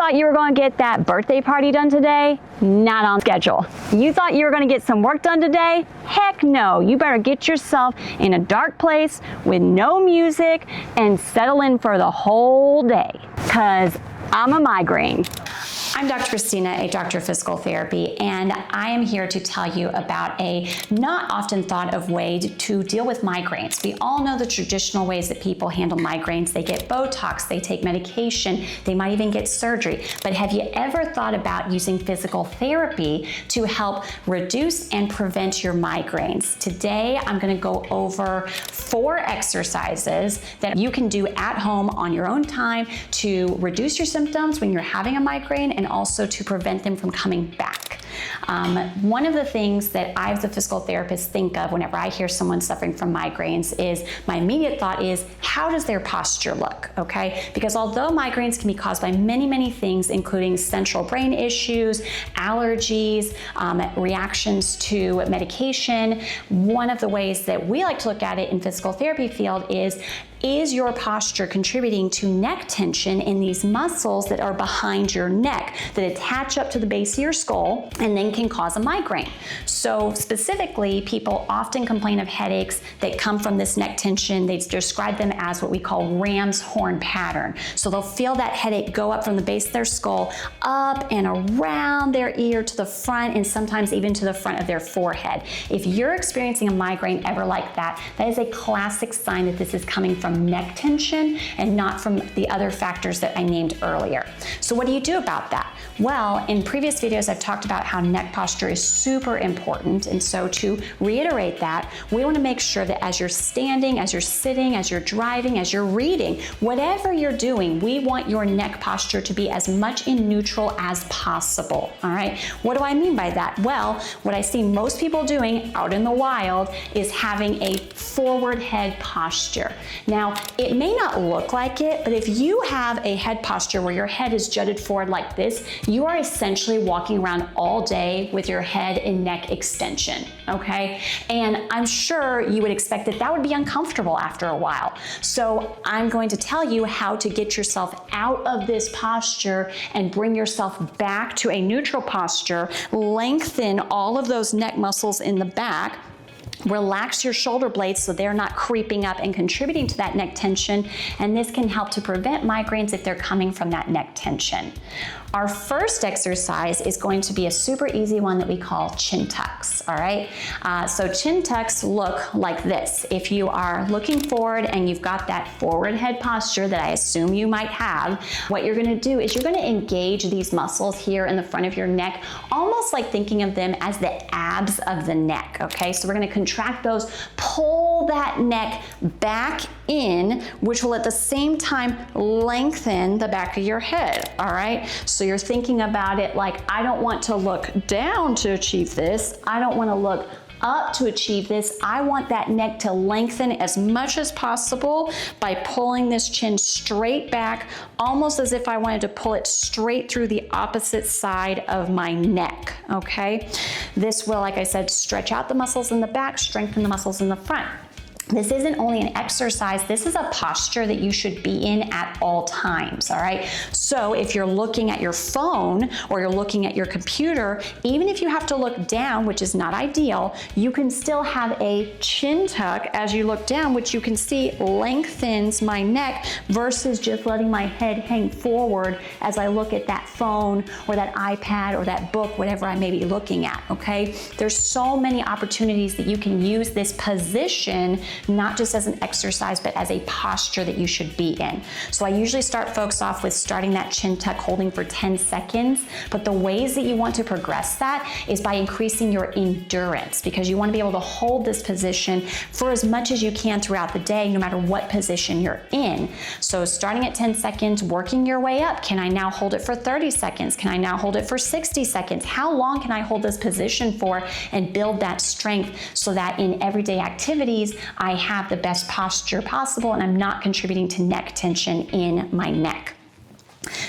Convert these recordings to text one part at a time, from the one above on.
thought you were going to get that birthday party done today? Not on schedule. You thought you were going to get some work done today? Heck no. You better get yourself in a dark place with no music and settle in for the whole day, because I'm a migraine. I'm Dr. Christina, a doctor of physical therapy, and I am here to tell you about a not often thought of way to deal with migraines. We all know the traditional ways that people handle migraines. They get Botox, they take medication, they might even get surgery. But have you ever thought about using physical therapy to help reduce and prevent your migraines? Today, I'm going to go over 4 exercises that you can do at home on your own time to reduce your symptoms when you're having a migraine and also to prevent them from coming back. One of the things that I, as a physical therapist, think of whenever I hear someone suffering from migraines is, my immediate thought is, how does their posture look, okay? Because although migraines can be caused by many, many things, including central brain issues, allergies, reactions to medication, one of the ways that we like to look at it in physical therapy field is your posture contributing to neck tension in these muscles that are behind your neck that attach up to the base of your skull and then can cause a migraine? So specifically, people often complain of headaches that come from this neck tension. They describe them as what we call ram's horn pattern. So they'll feel that headache go up from the base of their skull, up and around their ear to the front, and sometimes even to the front of their forehead. If you're experiencing a migraine ever like that, that is a classic sign that this is coming from neck tension and not from the other factors that I named earlier. So what do you do about that? Well, in previous videos, I've talked about how neck posture is super important. And so to reiterate that, we want to make sure that as you're standing, as you're sitting, as you're driving, as you're reading, whatever you're doing, we want your neck posture to be as much in neutral as possible. All right. What do I mean by that? Well, what I see most people doing out in the wild is having a forward head posture. Now, it may not look like it, but if you have a head posture where your head is jutted forward like this, you are essentially walking around all day with your head and neck extension, okay? And I'm sure you would expect that that would be uncomfortable after a while. So I'm going to tell you how to get yourself out of this posture and bring yourself back to a neutral posture, lengthen all of those neck muscles in the back, relax your shoulder blades so they're not creeping up and contributing to that neck tension, and this can help to prevent migraines if they're coming from that neck tension. Our first exercise is going to be a super easy one that we call chin tucks, all right? So chin tucks look like this. If you are looking forward and you've got that forward head posture that I assume you might have, what you're gonna do is you're gonna engage these muscles here in the front of your neck, almost like thinking of them as the abs of the neck, okay? So we're gonna contract those, pull that neck back in, which will at the same time lengthen the back of your head, all right? So you're thinking about it like, I don't want to look down to achieve this. I don't want to look up to achieve this. I want that neck to lengthen as much as possible by pulling this chin straight back, almost as if I wanted to pull it straight through the opposite side of my neck, okay? This will, like I said, stretch out the muscles in the back, strengthen the muscles in the front. This isn't only an exercise, this is a posture that you should be in at all times, all right? So if you're looking at your phone or you're looking at your computer, even if you have to look down, which is not ideal, you can still have a chin tuck as you look down, which you can see lengthens my neck versus just letting my head hang forward as I look at that phone or that iPad or that book, whatever I may be looking at, okay? There's so many opportunities that you can use this position not just as an exercise, but as a posture that you should be in. So I usually start folks off with starting that chin tuck, holding for 10 seconds. But the ways that you want to progress that is by increasing your endurance, because you want to be able to hold this position for as much as you can throughout the day, no matter what position you're in. So starting at 10 seconds, working your way up. Can I now hold it for 30 seconds? Can I now hold it for 60 seconds? How long can I hold this position for and build that strength so that in everyday activities, I have the best posture possible and I'm not contributing to neck tension in my neck.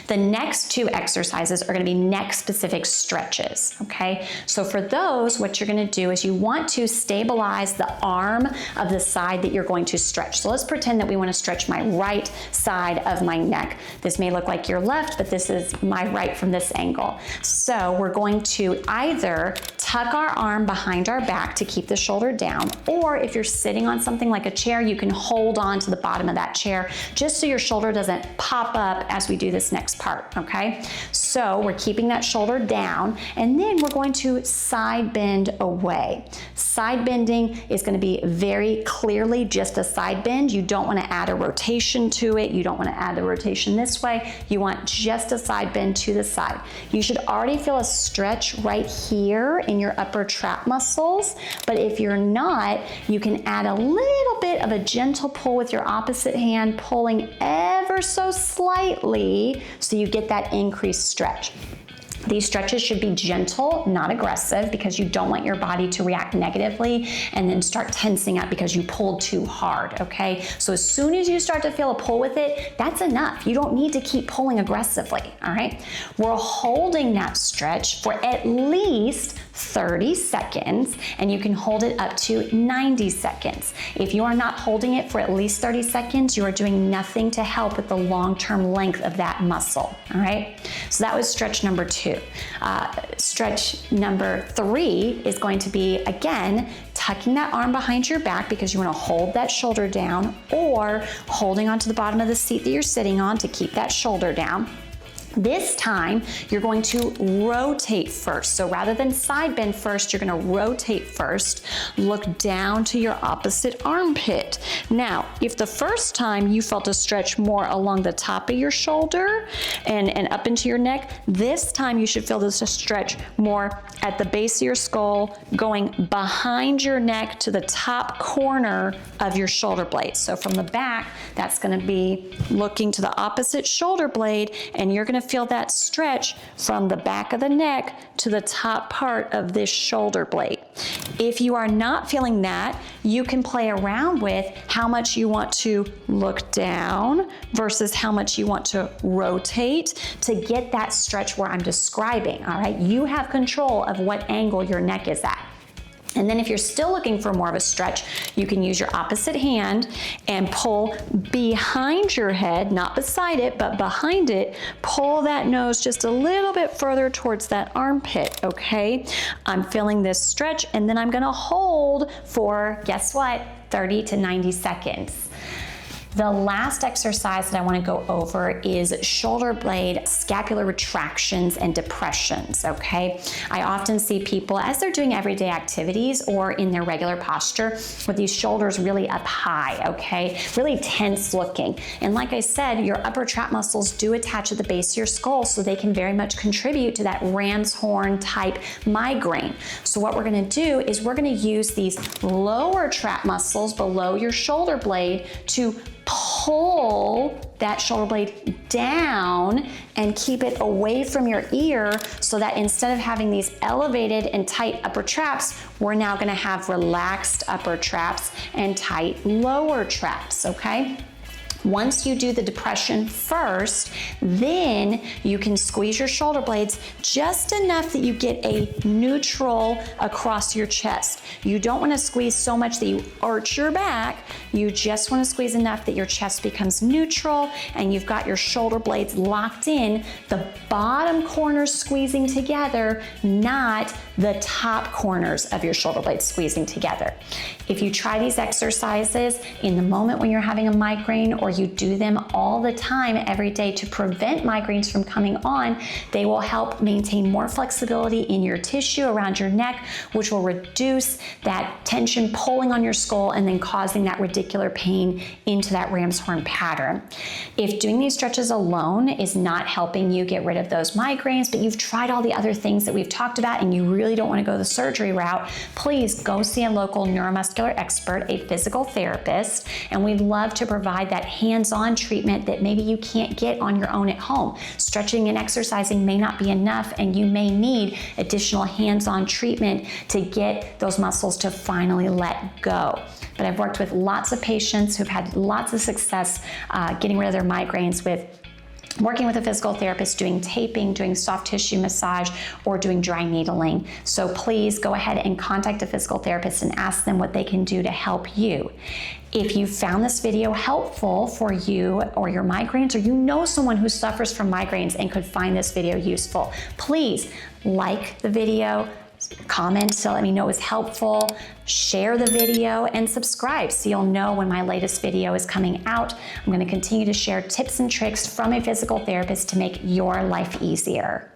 The next two exercises are going to be neck specific stretches, okay? So for those, what you're going to do is you want to stabilize the arm of the side that you're going to stretch. So let's pretend that we want to stretch my right side of my neck. This may look like your left, but this is my right from this angle. So we're going to either tuck our arm behind our back to keep the shoulder down, or if you're sitting on something like a chair, you can hold on to the bottom of that chair just so your shoulder doesn't pop up as we do this next part, okay? So we're keeping that shoulder down, and then we're going to side bend away. Side bending is going to be very clearly just a side bend. You don't want to add a rotation to it. You don't want to add the rotation this way. You want just a side bend to the side. You should already feel a stretch right here in your upper trap muscles, but if you're not, you can add a little bit of a gentle pull with your opposite hand, pulling ever so slightly so you get that increased stretch. These stretches should be gentle, not aggressive, because you don't want your body to react negatively and then start tensing up because you pulled too hard, okay? So as soon as you start to feel a pull with it, that's enough. You don't need to keep pulling aggressively, all right? We're holding that stretch for at least 30 seconds, and you can hold it up to 90 seconds. If you are not holding it for at least 30 seconds, you are doing nothing to help with the long-term length of that muscle, all right? So that was stretch number 2. Stretch number 3 is going to be, again, tucking that arm behind your back because you want to hold that shoulder down, or holding onto the bottom of the seat that you're sitting on to keep that shoulder down. This time, you're going to rotate first. So rather than side bend first, you're going to rotate first. Look down to your opposite armpit. Now, if the first time you felt a stretch more along the top of your shoulder and up into your neck, this time you should feel this stretch more at the base of your skull, going behind your neck to the top corner of your shoulder blade. So from the back, that's going to be looking to the opposite shoulder blade, and you're going to feel that stretch from the back of the neck to the top part of this shoulder blade. If you are not feeling that, you can play around with how much you want to look down versus how much you want to rotate to get that stretch where I'm describing, all right? You have control of what angle your neck is at. And then if you're still looking for more of a stretch, you can use your opposite hand and pull behind your head, not beside it, but behind it. Pull that nose just a little bit further towards that armpit, okay? I'm feeling this stretch, and then I'm gonna hold for, guess what, 30 to 90 seconds. The last exercise that I want to go over is shoulder blade scapular retractions and depressions, okay? I often see people as they're doing everyday activities or in their regular posture with these shoulders really up high, okay? Really tense looking. And like I said, your upper trap muscles do attach at the base of your skull, so they can very much contribute to that ram's horn type migraine. So what we're going to do is we're going to use these lower trap muscles below your shoulder blade to pull that shoulder blade down and keep it away from your ear, so that instead of having these elevated and tight upper traps, we're now going to have relaxed upper traps and tight lower traps, okay? Once you do the depression first, then you can squeeze your shoulder blades just enough that you get a neutral across your chest. You don't want to squeeze so much that you arch your back. You just want to squeeze enough that your chest becomes neutral and you've got your shoulder blades locked in, the bottom corners squeezing together, not the top corners of your shoulder blades squeezing together. If you try these exercises in the moment when you're having a migraine, or you do them all the time every day to prevent migraines from coming on, they will help maintain more flexibility in your tissue around your neck, which will reduce that tension pulling on your skull and then causing that radicular pain into that ram's horn pattern. If doing these stretches alone is not helping you get rid of those migraines, but you've tried all the other things that we've talked about and you really don't want to go the surgery route, please go see a local neuromuscular expert, a physical therapist, and we'd love to provide that hands-on treatment that maybe you can't get on your own at home. Stretching and exercising may not be enough, and you may need additional hands-on treatment to get those muscles to finally let go. But I've worked with lots of patients who've had lots of success getting rid of their migraines with working with a physical therapist, doing taping, doing soft tissue massage, or doing dry needling. So please go ahead and contact a physical therapist and ask them what they can do to help you. If you found this video helpful for you or your migraines, or you know someone who suffers from migraines and could find this video useful, please like the video, comment to let me know it was helpful, share the video, and subscribe so you'll know when my latest video is coming out. I'm going to continue to share tips and tricks from a physical therapist to make your life easier.